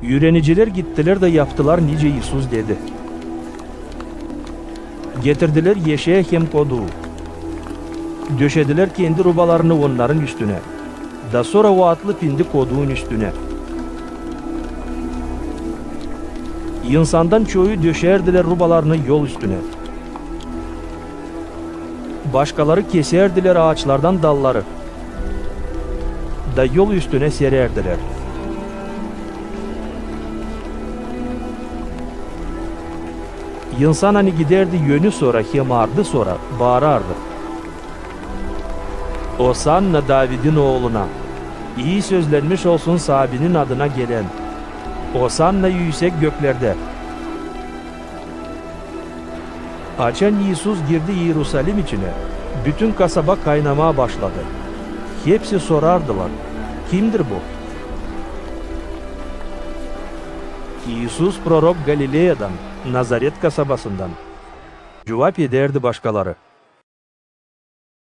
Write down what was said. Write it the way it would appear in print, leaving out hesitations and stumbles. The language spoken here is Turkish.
Yüreniciler gittiler de yaptılar nice Isus dedi. Getirdiler yeşeğe hem koduğu. Döşediler kendi rubalarını onların üstüne. Da sonra o atlı pindi koduğun üstüne. İnsandan çoğu döşerdiler rubalarını yol üstüne. Başkaları keserdiler ağaçlardan dalları. Da yol üstüne sererdiler. İnsan hani giderdi yönü sonra, hemardı sonra, bağırardı. Osanna David'in oğluna, iyi sözlenmiş olsun sahibinin adına gelen. Osanna yüksek göklerde. Açan Isus girdi Yerusalim içine. Bütün kasaba kaynamaya başladı. Hepsi sorardılar. Kimdir bu? Isus prorok Galilea'dan, Nazaret kasabasından. Cevap ederdi başkaları.